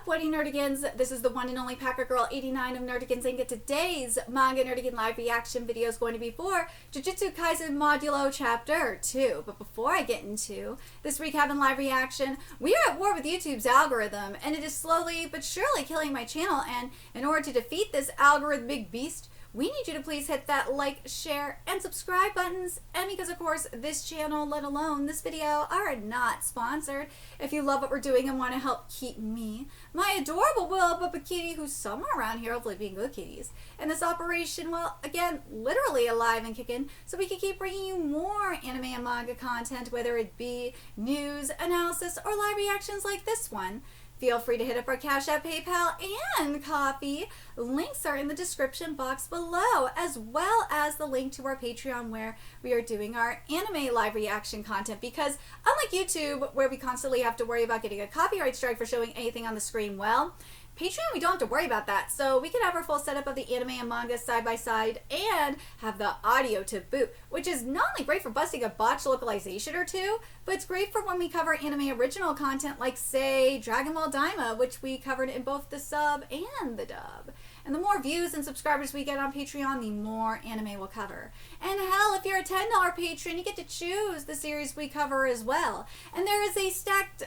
what nerdigans? This is the one and only Packer Girl 89 of Nerdigans Inc. Today's Manga Nerdigan live reaction video is going to be for Jujutsu Kaisen Modulo Chapter 2. But before I get into this recap and live reaction, we are at war with YouTube's algorithm, and it is slowly but surely killing my channel. And in order to defeat this algorithmic beast, we need you to please hit that like, share, and subscribe buttons. And because, of course, this channel, let alone this video, are not sponsored. If you love what we're doing and want to help keep me, my adorable Willow Bubba Kitty, who's somewhere around here, hopefully being good kitties, and this operation, well, again, literally alive and kicking, so we can keep bringing you more anime and manga content, whether it be news, analysis, or live reactions like this one. Feel free to hit up our Cash App, PayPal, and Coffee. Links are in the description box below, as well as the link to our Patreon where we are doing our anime live reaction content. Because unlike YouTube, where we constantly have to worry about getting a copyright strike for showing anything on the screen, well, Patreon, we don't have to worry about that. So we can have our full setup of the anime and manga side by side and have the audio to boot, which is not only great for busting a botched localization or two, but it's great for when we cover anime original content like, say, Dragon Ball Daima, which we covered in both the sub and the dub. And the more views and subscribers we get on Patreon, the more anime we'll cover. And hell, if you're a $10 patron, you get to choose the series we cover as well. And there is a stacked,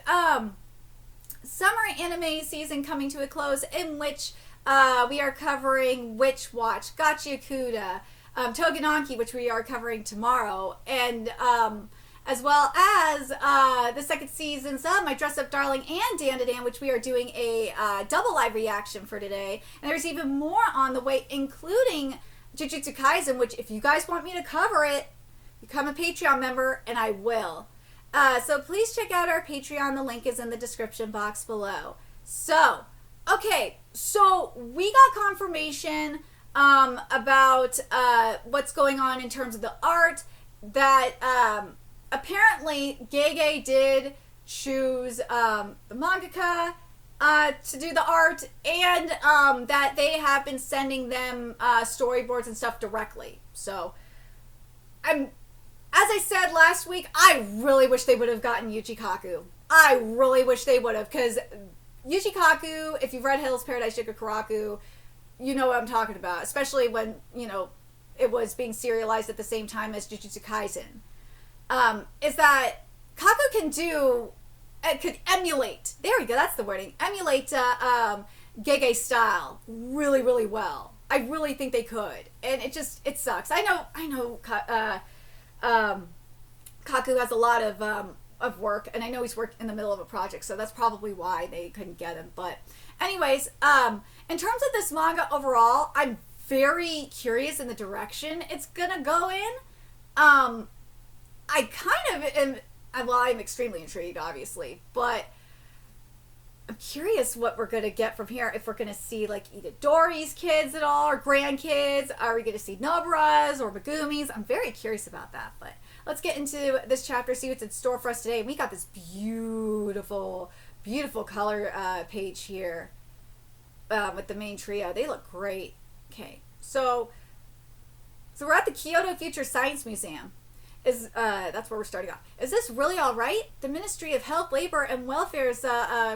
summer anime season coming to a close in which we are covering Witch Watch, Gachiakuda, Togenanki, which we are covering tomorrow, and as well as the second seasons of My Dress Up Darling and Dan to Dan, which we are doing a double live reaction for today. And there's even more on the way, including Jujutsu Kaisen, which if you guys want me to cover it, become a Patreon member and I will. So please check out our Patreon. The link is in the description box below. So, okay, so we got confirmation about what's going on in terms of the art, that apparently Gege did choose the mangaka to do the art, and that they have been sending them storyboards and stuff directly. So, as I said last week, I really wish they would have gotten Yuchikaku. I really wish they would have, because Yuchikaku, if you've read Hell's Paradise Shigakuraku, you know what I'm talking about, especially when, you know, it was being serialized at the same time as Jujutsu Kaisen. Is that Kaku can do, could emulate, there we go, that's the wording, emulate Gege style really, really well. I really think they could, and it sucks. I know Kaku has a lot of work, and I know he's worked in the middle of a project, so that's probably why they couldn't get him. But anyways, in terms of this manga overall, I'm very curious in the direction it's gonna go in. I kind of am, well, I'm extremely intrigued, obviously, but I'm curious what we're going to get from here. If we're going to see, like, Itadori's kids at all, or grandkids. Are we going to see Nobara's or Megumi's? I'm very curious about that. But let's get into this chapter, see what's in store for us today. We got this beautiful, beautiful color page here with the main trio. They look great. Okay, so we're at the Kyoto Future Science Museum. That's where we're starting off. Is this really all right? The Ministry of Health, Labor, and Welfare's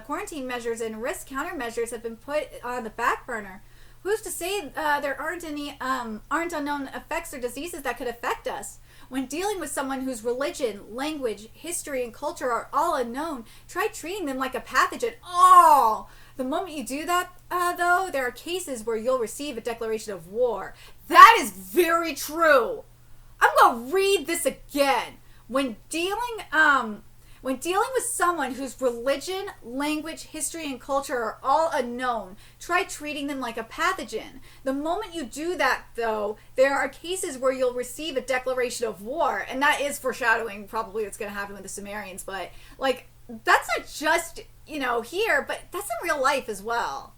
quarantine measures and risk countermeasures have been put on the back burner. Who's to say there aren't unknown effects or diseases that could affect us? When dealing with someone whose religion, language, history, and culture are all unknown, try treating them like a pathogen. Oh! The moment you do that, though, there are cases where you'll receive a declaration of war. That is very true. I'm going to read this again. When dealing with someone whose religion, language, history, and culture are all unknown, try treating them like a pathogen. The moment you do that, though, there are cases where you'll receive a declaration of war. And that is foreshadowing probably what's going to happen with the Sumerians. But, like, that's not just, you know, here, but that's in real life as well.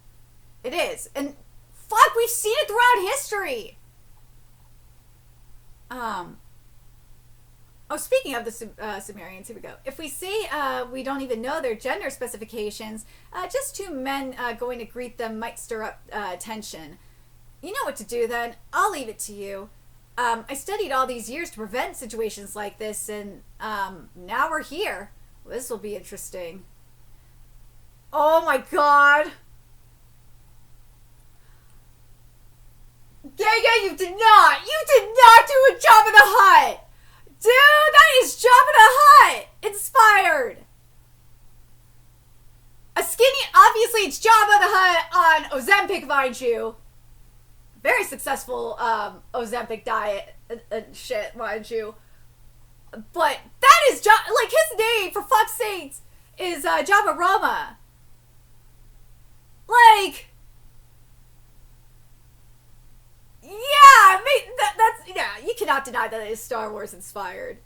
It is. And, fuck, we've seen it throughout history. Speaking of the Sumerians, here we go. If we say we don't even know their gender specifications, just two men going to greet them might stir up tension. You know what to do then. I'll leave it to you. I studied all these years to prevent situations like this, and now we're here. Well, this will be interesting. Oh my god. Yeah, you did not. You did not do a Jabba the Hutt. Dude, that is Jabba the Hutt inspired. A skinny, obviously it's Jabba the Hutt on Ozempic, mind you. Very successful Ozempic diet and shit, mind you. But that is like his name, for fuck's sakes, is Jabba Roma. Like, yeah, that's yeah. You cannot deny that it is Star Wars inspired.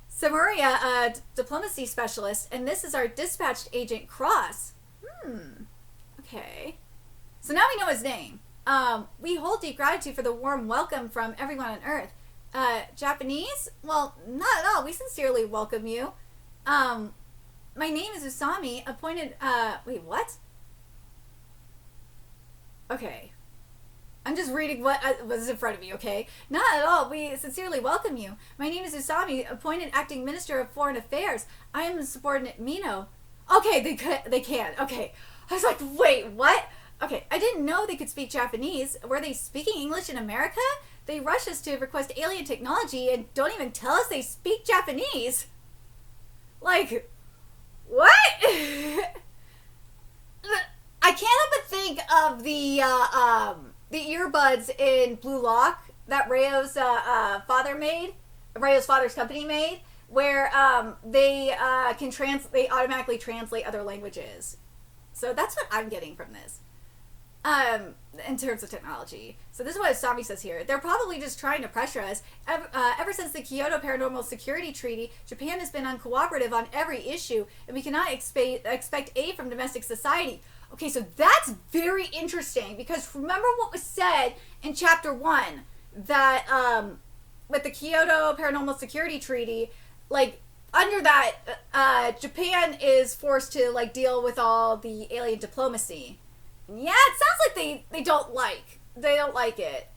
Samuria, diplomacy specialist, and this is our dispatched agent Cross. Okay. So now we know his name. We hold deep gratitude for the warm welcome from everyone on Earth. Japanese? Well, not at all. We sincerely welcome you. My name is Usami, appointed, wait, what? Okay. I'm just reading what was in front of me, okay? Not at all. We sincerely welcome you. My name is Usami, appointed acting minister of foreign affairs. I am the subordinate Mino. Okay, they can. Okay. I was like, wait, what? Okay, I didn't know they could speak Japanese. Were they speaking English in America? They rush us to request alien technology and don't even tell us they speak Japanese. Like, what? I can't help but think of the earbuds in Blue Lock that Rayo's Rayo's father's company made, where they automatically translate other languages. So that's what I'm getting from this. In terms of technology. So this is what Usami says here. They're probably just trying to pressure us. Ever since the Kyoto Paranormal Security Treaty, Japan has been uncooperative on every issue, and we cannot expect aid from domestic society. Okay, so that's very interesting, because remember what was said in Chapter 1, that with the Kyoto Paranormal Security Treaty, like, under that, Japan is forced to, like, deal with all the alien diplomacy. Yeah, it sounds like they don't like it.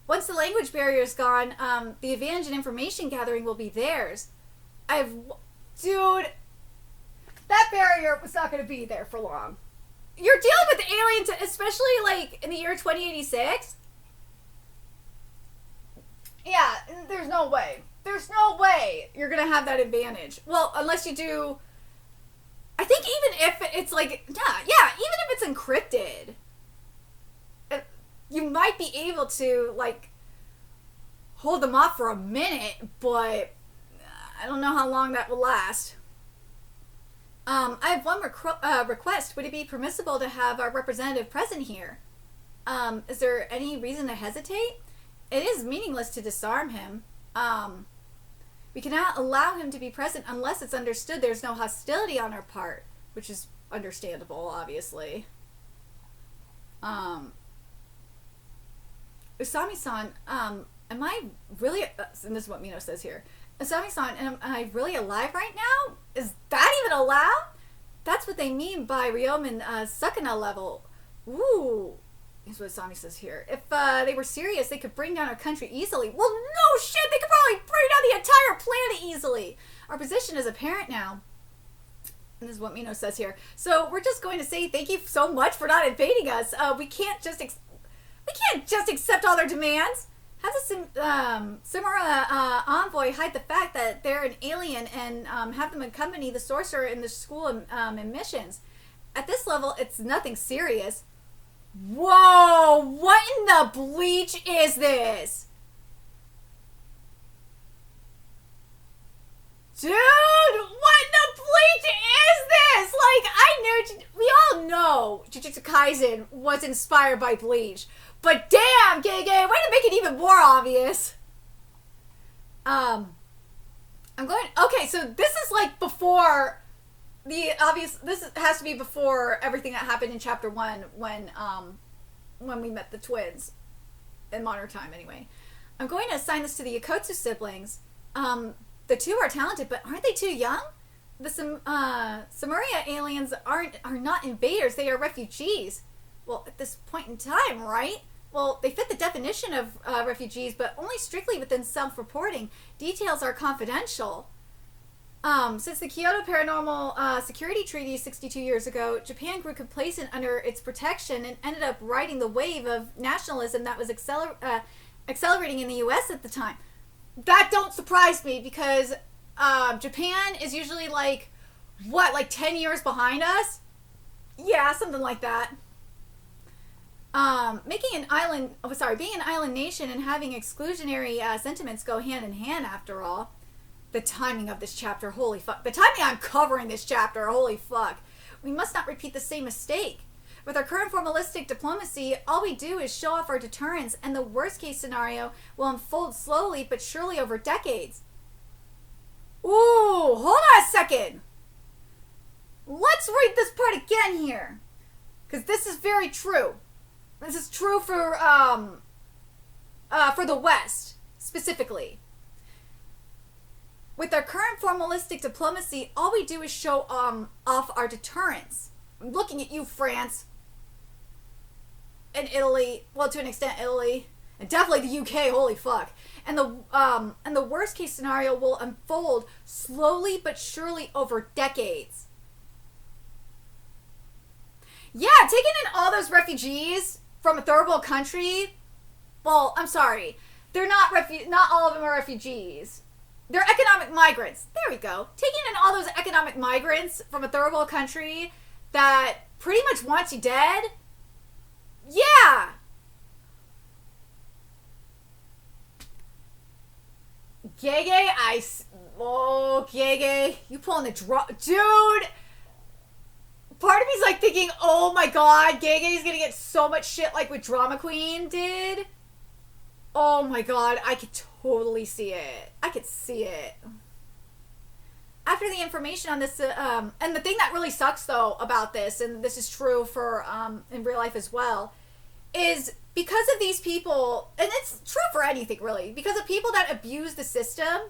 Once the language barrier is gone, the advantage in information gathering will be theirs. Dude, that barrier was not going to be there for long. You're dealing with aliens, especially like in the year 2086. Yeah, there's no way. There's no way you're going to have that advantage. Well, unless you do. I think even if it's like, even if it's encrypted, you might be able to, like, hold them off for a minute, but I don't know how long that will last. I have one request. Would it be permissible to have our representative present here? Is there any reason to hesitate? It is meaningless to disarm him. We cannot allow him to be present unless it's understood there's no hostility on our part, which is understandable, obviously. Usami-san, am I really, and this is what Mino says here, Usami-san, am I really alive right now? Is that even allowed? That's what they mean by Ryomen Sukuna level. Ooh. Is what Usami says here. If they were serious, they could bring down our country easily. Well, no shit! They could probably bring down the entire planet easily. Our position is apparent now. And this is what Mino says here. So we're just going to say thank you so much for not invading us. We can't just accept all their demands. Have the Samura envoy hide the fact that they're an alien and have them accompany the sorcerer in the school in missions. At this level, it's nothing serious. Whoa! What in the bleach is this? Dude, what in the bleach is this? Like, we all know Jujutsu Kaisen was inspired by Bleach. But damn, Gege, way to make it even more obvious. Okay, so this is like before this has to be before everything that happened in Chapter 1 when we met the twins. In modern time, anyway. I'm going to assign this to the Yokotsu siblings. The two are talented, but aren't they too young? The Samuria aliens are not invaders, they are refugees. Well, at this point in time, right? Well, they fit the definition of refugees, but only strictly within self-reporting. Details are confidential. Since the Kyoto Paranormal Security Treaty 62 years ago, Japan grew complacent under its protection and ended up riding the wave of nationalism that was accelerating in the U.S. at the time. That don't surprise me because Japan is usually like 10 years behind us? Yeah, something like that. Being an island nation and having exclusionary sentiments go hand in hand after all. The timing of this chapter, holy fuck. The timing I'm covering this chapter, holy fuck. We must not repeat the same mistake. With our current formalistic diplomacy, all we do is show off our deterrence, and the worst case scenario will unfold slowly but surely over decades. Ooh, hold on a second. Let's read this part again here. Because this is very true. This is true for the West, specifically. With our current formalistic diplomacy, all we do is show off our deterrence. I'm looking at you, France. And Italy. Well, to an extent, Italy. And definitely the UK, holy fuck. And the worst case scenario will unfold slowly but surely over decades. Yeah, taking in all those refugees from a third world country. Well, I'm sorry. They're not all of them are refugees. They're economic migrants. There we go. Taking in all those economic migrants from a third world country that pretty much wants you dead. Yeah. Gege, Gege, you pulling the draw, dude. Part of me's like thinking, oh my god, Gege's gonna get so much shit like what Drama Queen did. Oh my god, I could totally see it. I could see it. After the information on this, and the thing that really sucks though about this, and this is true for in real life as well, is because of these people, and it's true for anything really, because of people that abuse the system,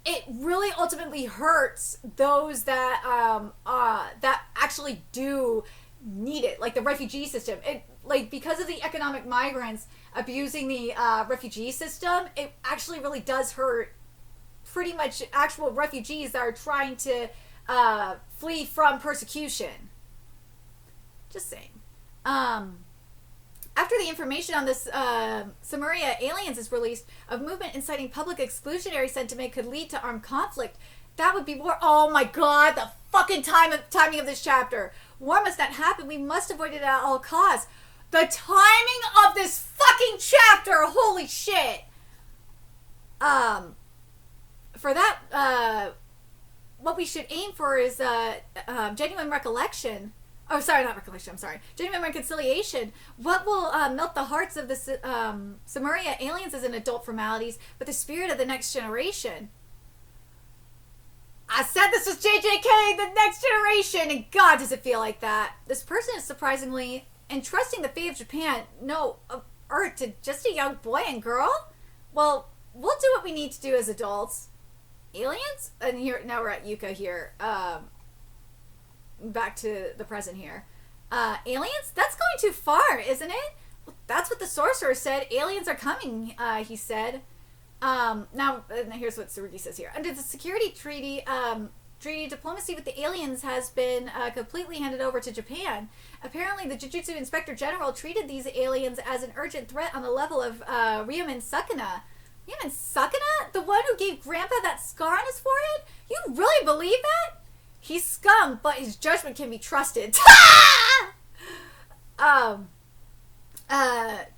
it really ultimately hurts those that that actually do need it, like the refugee system. It because of the economic migrants abusing the refugee system, it actually really does hurt pretty much actual refugees that are trying to flee from persecution. Just saying. After the information on this Samaria aliens is released, a movement inciting public exclusionary sentiment could lead to armed conflict. That would be war. Oh my god, the fucking timing of this chapter. War must not happen. We must avoid it at all costs. The timing of this fucking chapter, holy shit. For that, what we should aim for is genuine recollection. Oh, sorry, not recollection, I'm sorry. Genuine reconciliation. What will melt the hearts of the Samaria aliens as an adult formalities, but the spirit of the next generation? I said this was JJK, the next generation, and God, does it feel like that. This person is surprisingly entrusting the fate of Japan, Earth, to just a young boy and girl? Well, we'll do what we need to do as adults. Aliens? And here, now we're at Yuka here. Back to the present here. Aliens? That's going too far, isn't it? Well, that's what the sorcerer said. Aliens are coming, he said. Now, here's what Tsurugi says here. Under the security treaty, diplomacy with the aliens has been completely handed over to Japan. Apparently, the Jujutsu Inspector General treated these aliens as an urgent threat on the level of Ryomen Sakuna. Ryomen Sakuna? The one who gave Grandpa that scar on his forehead? You really believe that? He's scum, but his judgment can be trusted.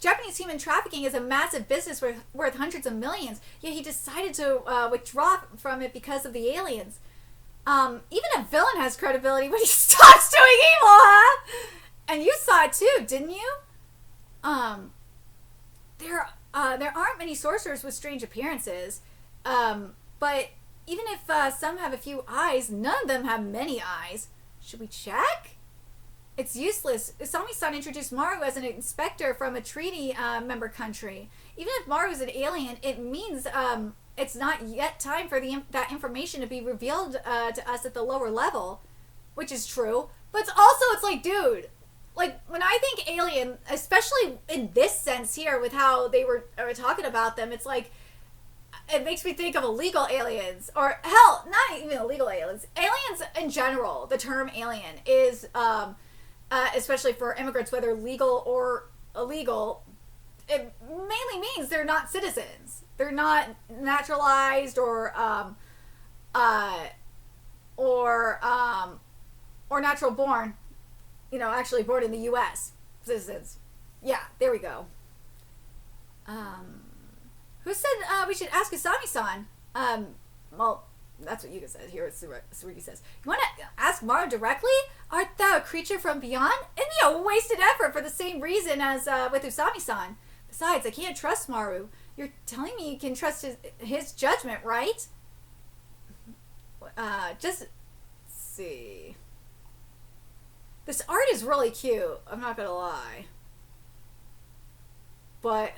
Japanese human trafficking is a massive business worth hundreds of millions, yet he decided to withdraw from it because of the aliens. Even a villain has credibility when he stops doing evil, huh? And you saw it too, didn't you? There aren't many sorcerers with strange appearances, but even if some have a few eyes, none of them have many eyes. Should we check? It's useless. Isami-san introduced Maru as an inspector from a treaty member country. Even if Maru is an alien, it means it's not yet time for that information to be revealed to us at the lower level, which is true. But it's like, dude, like when I think alien, especially in this sense here with how they were talking about them, it's like it makes me think of illegal aliens, or hell, not even illegal aliens. Aliens in general. The term alien is, especially for immigrants, whether legal or illegal, it mainly means they're not citizens. They're not naturalized or natural born. You know, actually born in the U.S. citizens. Yeah, there we go. Who said we should ask Asami-san? Well, that's what Yuka says. Here, Tsurugi says. You want to ask Maru directly? Art thou a creature from beyond? It'd be a wasted effort for the same reason as with Usami-san. Besides, I can't trust Maru. You're telling me you can trust his judgment, right? Just see. This art is really cute. I'm not gonna lie. But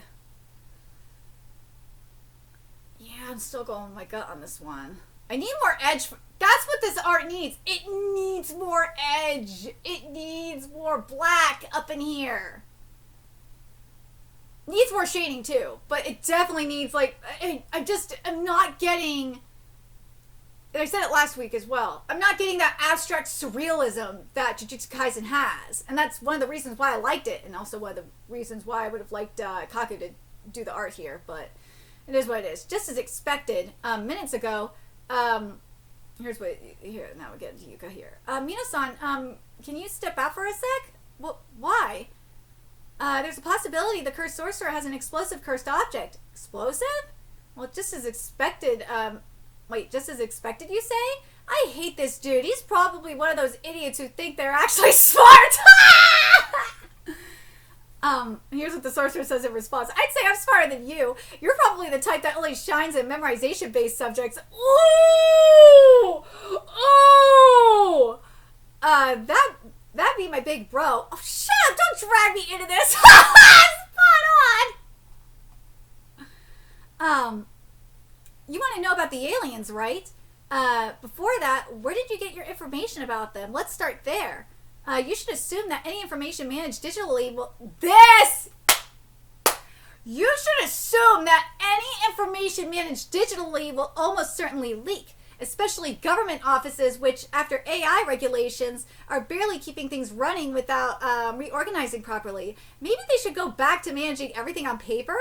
yeah, I'm still going with my gut on this one. I need more edge. That's what this art needs. It needs more edge. It needs more black up in here. Needs more shading too, but it definitely needs, like, I'm not getting, and I said it last week as well, I'm not getting that abstract surrealism that Jujutsu Kaisen has. And that's one of the reasons why I liked it, and also one of the reasons why I would have liked Kaku to do the art here, but it is what it is. Just as expected, minutes ago, here's what, here, now we get to Yuka here. Mina-san, can you step out for a sec? Well, why? There's a possibility the cursed sorcerer has an explosive cursed object. Explosive? Well, just as expected, wait, just as expected, you say? I hate this dude. He's probably one of those idiots who think they're actually smart. Here's what the sorcerer says in response. I'd say I'm smarter than you. You're probably the type that only shines in memorization-based subjects. Ooh! Ooh! That'd be my big bro. Oh, shut up! Don't drag me into this! Spot on! You want to know about the aliens, right? Before that, where did you get your information about them? Let's start there. You should assume that any information managed digitally will... You should assume that any information managed digitally will almost certainly leak. Especially government offices, which, after AI regulations, are barely keeping things running without reorganizing properly. Maybe they should go back to managing everything on paper?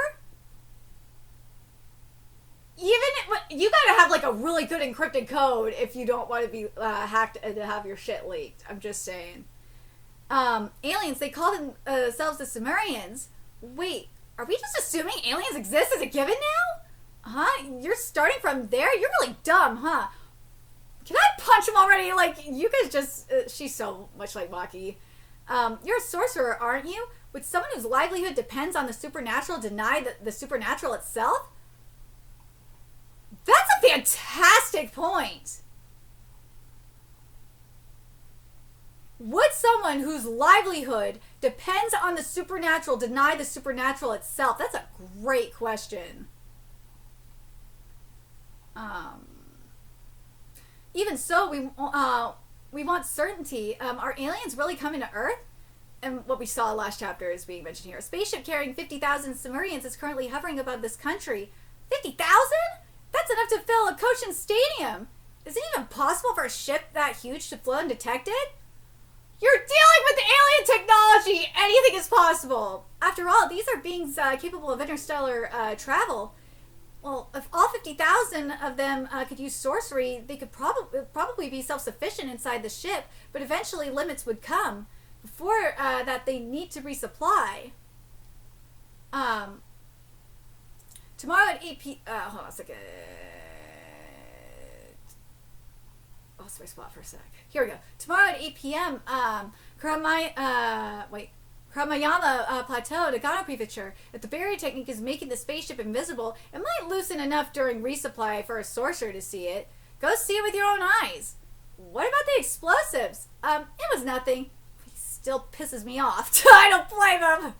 You gotta have, like, a really good encrypted code if you don't want to be hacked and to have your shit leaked. I'm just saying. Aliens, they call themselves the Sumerians. Wait, are we just assuming aliens exist as a given now? Huh? You're starting from there? You're really dumb, huh? Can I punch him already? Like, you guys just... she's so much like Maki. You're a sorcerer, aren't you? Would someone whose livelihood depends on the supernatural deny the supernatural itself? That's a fantastic point! Would someone whose livelihood depends on the supernatural deny the supernatural itself? That's a great question. Even so, we want certainty. Are aliens really coming to Earth? And what we saw last chapter is being mentioned here. A spaceship carrying 50,000 Sumerians is currently hovering above this country. 50,000? That's enough to fill a Cochin Stadium. Is it even possible for a ship that huge to float undetected? You're dealing with alien technology! Anything is possible! After all, these are beings capable of interstellar travel. Well, if all 50,000 of them could use sorcery, they could probably be self-sufficient inside the ship, but eventually limits would come. Before that, they need to resupply. Tomorrow at 8 p.m. Hold on a second. Lost my spot for a sec. Here we go. Tomorrow at 8 p.m. Karamayama Plateau, Nagano Prefecture. If the barrier technique is making the spaceship invisible, it might loosen enough during resupply for a sorcerer to see it. Go see it with your own eyes. What about the explosives? It was nothing. He still pisses me off. I don't blame him.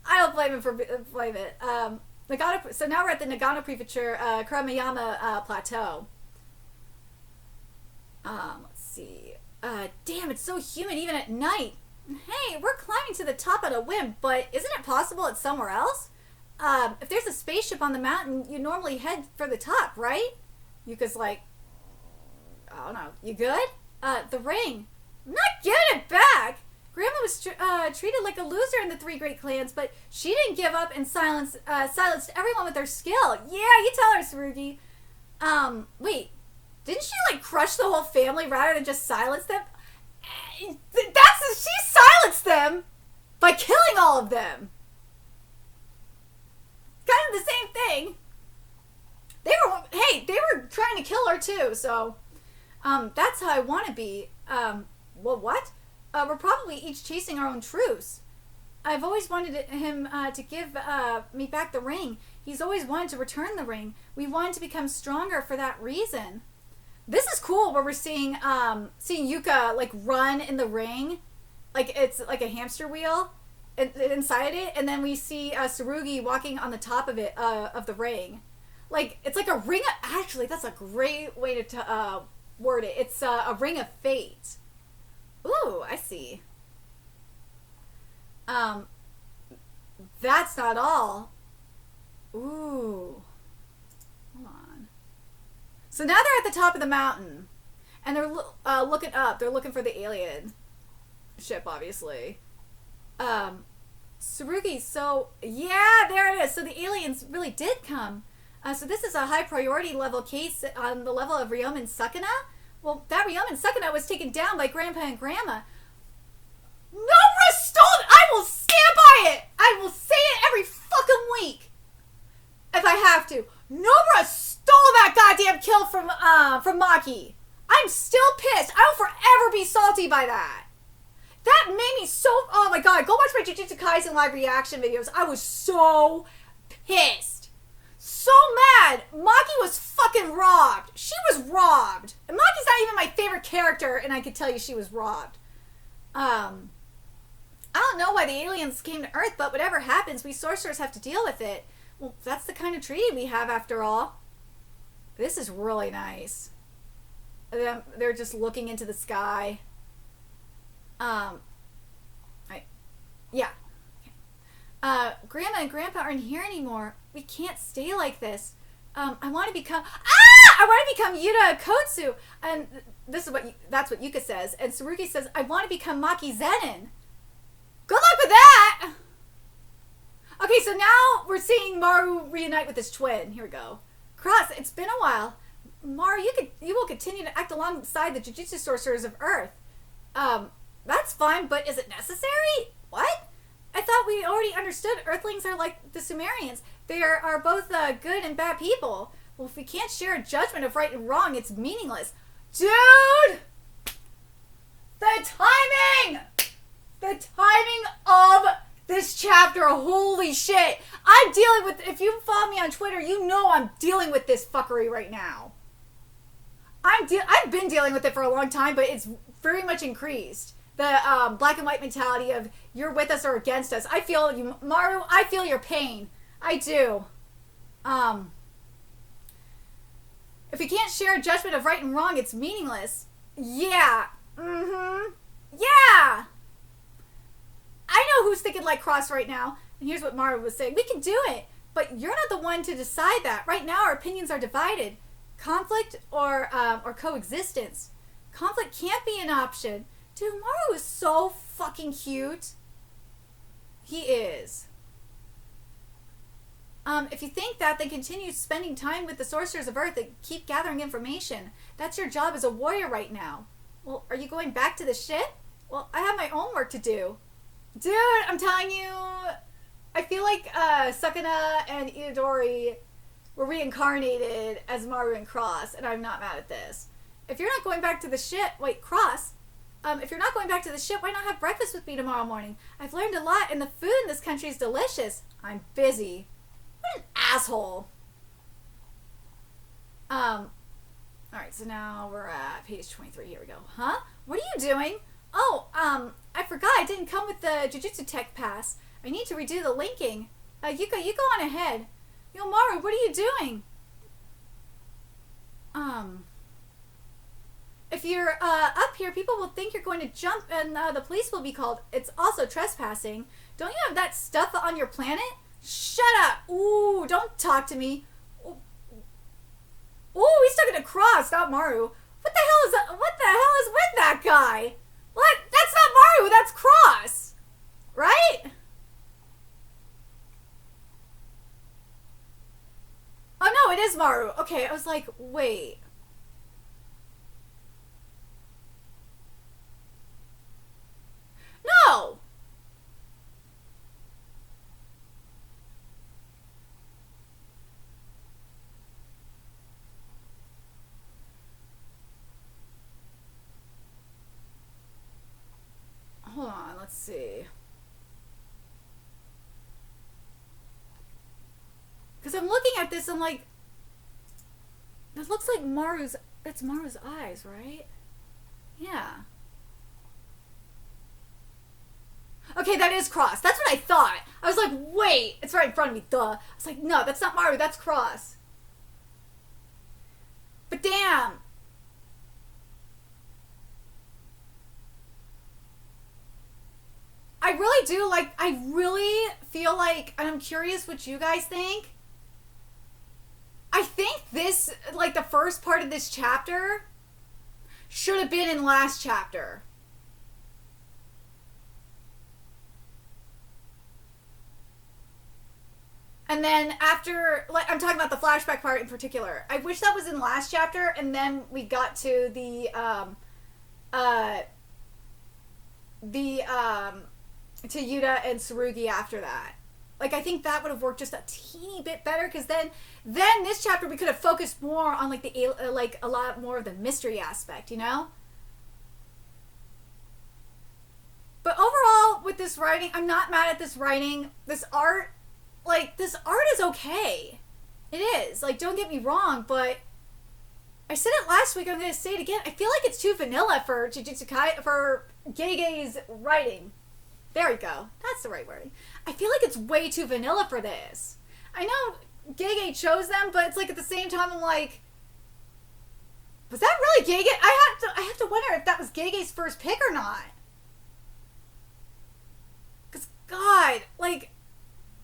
I don't blame him for blame it. So now we're at the Nagano Prefecture, Karamayama Plateau. Let's see. Damn, it's so humid even at night. Hey, we're climbing to the top on a whim, but isn't it possible it's somewhere else? if there's a spaceship on the mountain, you normally head for the top, right? Yuka's like, I don't know, you good? The ring. I'm not giving it back. Grandma was treated like a loser in the three great clans, but she didn't give up and silenced everyone with her skill. Yeah, you tell her, Tsurugi. Wait, didn't she like crush the whole family rather than just silence them? She silenced them by killing all of them. Kind of the same thing. They were trying to kill her too, so that's how I want to be. Well, what? We're probably each chasing our own truths. I've always wanted him to give me back the ring. He's always wanted to return the ring. We wanted to become stronger for that reason. This is cool where we're seeing Yuka like run in the ring. Like it's like a hamster wheel inside it. And then we see Tsurugi walking on the top of it, of the ring. Like, it's like a ring of... Actually, that's a great way to word it. It's a ring of fate. Ooh, I see. That's not all. Ooh. Hold on. So now they're at the top of the mountain. And they're looking up. They're looking for the alien ship, obviously. Tsurugi, so... Yeah, there it is. So the aliens really did come. So this is a high priority level case on the level of Ryomen Sukuna. Well, that Ryomen Sukuna was taken down by Grandpa and Grandma. Nomura stole it! I will stand by it! I will say it every fucking week! If I have to. Nomura stole that goddamn kill from Maki. I'm still pissed. I will forever be salty by that. That made me so... Oh my god, go watch my Jujutsu Kaisen live reaction videos. I was so pissed. So mad. Maki was fucking robbed. She was robbed. And Maki's not even my favorite character, and I could tell you she was robbed. I don't know why the aliens came to Earth, but whatever happens, we sorcerers have to deal with it. Well, that's the kind of treaty we have after all. This is really nice. They're just looking into the sky. Yeah. Okay. Grandma and Grandpa aren't here anymore. We can't stay like this. I want to become... I want to become Yuta Kotsu. And that's what Yuka says. And Tsurugi says, I want to become Maki Zenin. Good luck with that! Okay, so now we're seeing Maru reunite with his twin. Here we go. Cross, it's been a while. Maru, you will continue to act alongside the Jujutsu Sorcerers of Earth. That's fine, but is it necessary? What? I thought we already understood Earthlings are like the Sumerians. They are both good and bad people. Well, if we can't share a judgment of right and wrong, it's meaningless. Dude! The timing! The timing of this chapter, holy shit. I'm dealing with, if you follow me on Twitter, you know I'm dealing with this fuckery right now. I've been dealing with it for a long time, but it's very much increased. The black and white mentality of you're with us or against us. I feel you, Maru. I feel your pain. I do. If you can't share a judgment of right and wrong, it's meaningless. Yeah. Mm-hmm. Yeah. I know who's thinking like Cross right now. And here's what Maru was saying. We can do it, but you're not the one to decide that. Right now, our opinions are divided. Conflict or coexistence. Conflict can't be an option. Dude, Maru is so fucking cute. He is. If you think that, then continue spending time with the Sorcerers of Earth and keep gathering information. That's your job as a warrior right now. Well, are you going back to the ship? Well, I have my own work to do. Dude, I'm telling you, I feel like Sukuna and Itadori were reincarnated as Maru and Cross, and I'm not mad at this. If you're not going back to the ship, wait, Cross, if you're not going back to the ship, why not have breakfast with me tomorrow morning? I've learned a lot, and the food in this country is delicious. I'm busy. What an asshole. Alright, so now we're at page 23. Here we go. Huh? What are you doing? Oh, I forgot I didn't come with the Jujutsu Tech Pass. I need to redo the linking. Yuka, you go on ahead. Yo, Maru, what are you doing? If you're up here, people will think you're going to jump and the police will be called. It's also trespassing. Don't you have that stuff on your planet? Shut up. Ooh, don't talk to me. Ooh, he's stuck in a cross, not Maru. What the hell is that? What the hell is with that guy? What? That's not Maru, that's Cross. Right? Oh no, it is Maru. Okay, I was like, wait. No! Hold on, let's see. Because I'm looking at this, I'm like, that looks like Maru's, that's Maru's eyes, right? Yeah. Okay, that is Cross. That's what I thought. I was like, wait, it's right in front of me, duh. I was like, no, that's not Maru, that's Cross. But damn. I really do, like, I really feel like, and I'm curious what you guys think. I think this, like, the first part of this chapter should have been in last chapter. And then after, like, I'm talking about the flashback part in particular. I wish that was in last chapter, and then we got to to Yuta and Tsurugi after that. Like, I think that would have worked just a teeny bit better, because then this chapter we could have focused more on, like, like a lot more of the mystery aspect, you know? But overall, with this writing, I'm not mad at this writing. This art, like, this art is okay. It is. Like, don't get me wrong, but I said it last week, I'm going to say it again. I feel like it's too vanilla for Jujutsu Kaisen, for Gege's writing. There we go. That's the right wording. I feel like it's way too vanilla for this. I know Gege chose them, but it's like at the same time I'm like, was that really Gege? I have to wonder if that was Gege's first pick or not. Cause God, like,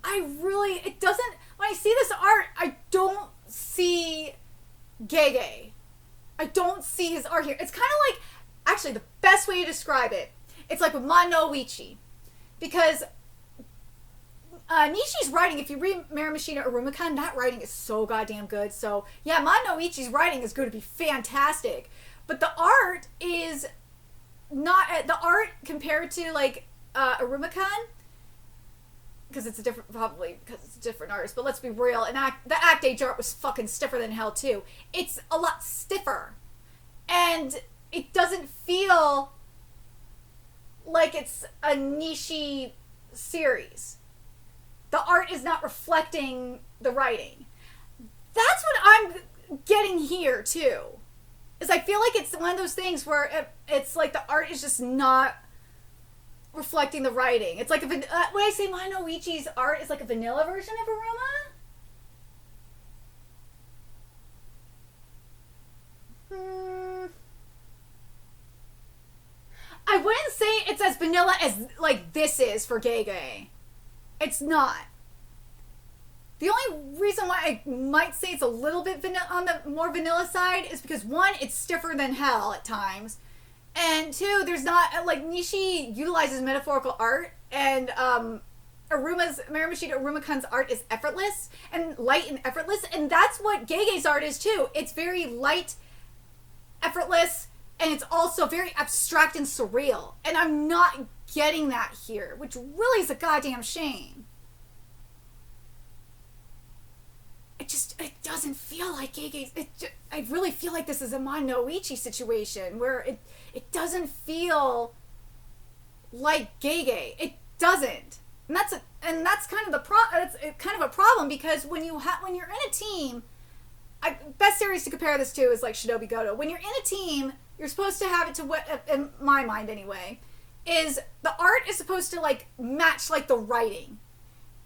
it doesn't, when I see this art, I don't see Gege. I don't see his art here. It's kind of like, actually the best way to describe it, it's like with Manga Uichi. Because Nishi's writing, if you read Miramashita Arumakan, that writing is so goddamn good. So, yeah, Manga Uichi's writing is going to be fantastic. But the art is not, the art compared to, like, Arumakan, because it's a different, probably because it's a different artist, but let's be real, and the Act Age art was fucking stiffer than hell, too. It's a lot stiffer. And it doesn't feel like it's a Nishi series. The art is not reflecting the writing. That's what I'm getting here, too. Is I feel like it's one of those things where it's like the art is just not reflecting the writing. It's like, when I say Manga Uichi's art is like a vanilla version of Aruma. I wouldn't say it's as vanilla as, like, this is for Gege. It's not. The only reason why I might say it's a little bit on the more vanilla side is because, one, it's stiffer than hell at times. And two, there's not, like, Nishi utilizes metaphorical art, and Miramashita Arumakan's art is effortless, and light and effortless, and that's what Gege's art is too. It's very light, effortless, and it's also very abstract and surreal. And I'm not getting that here, which really is a goddamn shame. It doesn't feel like Gege's. I really feel like this is a Manga Uichi situation where it doesn't feel like Gege. It doesn't, and that's kind of a problem, because when you're in a team, best series to compare this to is like Shinobi Goto. When you're in a team, you're supposed to have it to what, in my mind anyway, is the art is supposed to, like, match, like, the writing.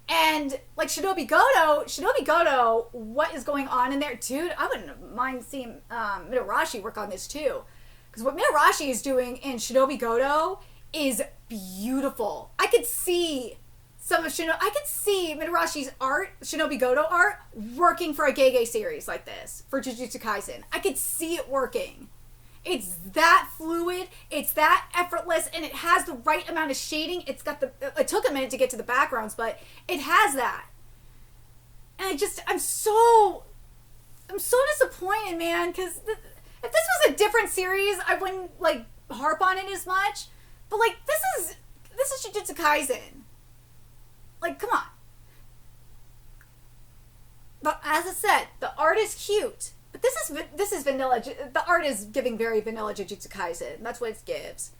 And, like, Shinobi Goto, what is going on in there? Dude, I wouldn't mind seeing Mitarashi work on this, too. Because what Mitarashi is doing in Shinobi Goto is beautiful. I could see some of Shinobi. I could see Mitarashi's art, Shinobi Goto art, working for a Gege series like this for Jujutsu Kaisen. I could see it working. It's that fluid, it's that effortless, and it has the right amount of shading. It's got the. It took a minute to get to the backgrounds, but it has that. And I'm so disappointed, man. Because if this was a different series, I wouldn't like harp on it as much. But like this is Jujutsu Kaisen. Like, come on. But as I said, the art is cute. But this is vanilla. The art is giving very vanilla Jujutsu Kaisen. That's what it gives.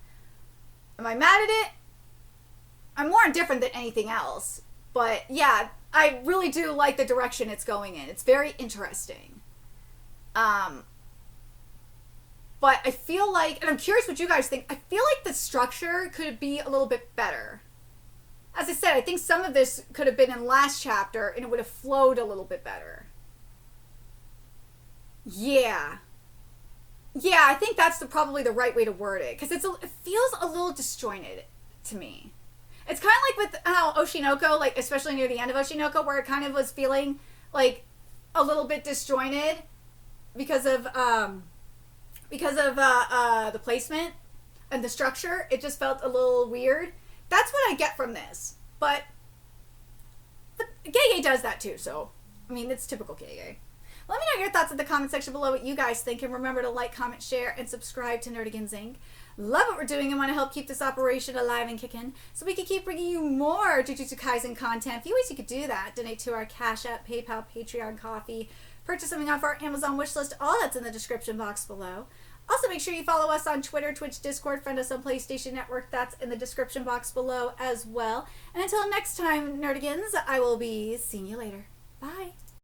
Am I mad at it? I'm more indifferent than anything else. But yeah, I really do like the direction it's going in. It's very interesting. But I feel like, and I'm curious what you guys think, I feel like the structure could be a little bit better. As I said, I think some of this could have been in last chapter and it would have flowed a little bit better. Yeah. Yeah, I think that's probably the right way to word it. Because it feels a little disjointed to me. It's kind of like with how Oshinoko, like especially near the end of Oshinoko, where it kind of was feeling like a little bit disjointed because of the placement and the structure. It just felt a little weird. That's what I get from this. But Gege does that too, so I mean it's typical Gege. Let me know your thoughts in the comment section below, what you guys think, and remember to like, comment, share, and subscribe to Nerdigans Inc. Love what we're doing and want to help keep this operation alive and kicking so we can keep bringing you more Jujutsu Kaisen content. A few ways you could do that: donate to our Cash App, PayPal, Patreon, Coffee, purchase something off our Amazon wishlist. All that's in the description box below. Also, make sure you follow us on Twitter, Twitch, Discord, friend us on PlayStation Network. That's in the description box below as well. And until next time, Nerdigans, I will be seeing you later. Bye.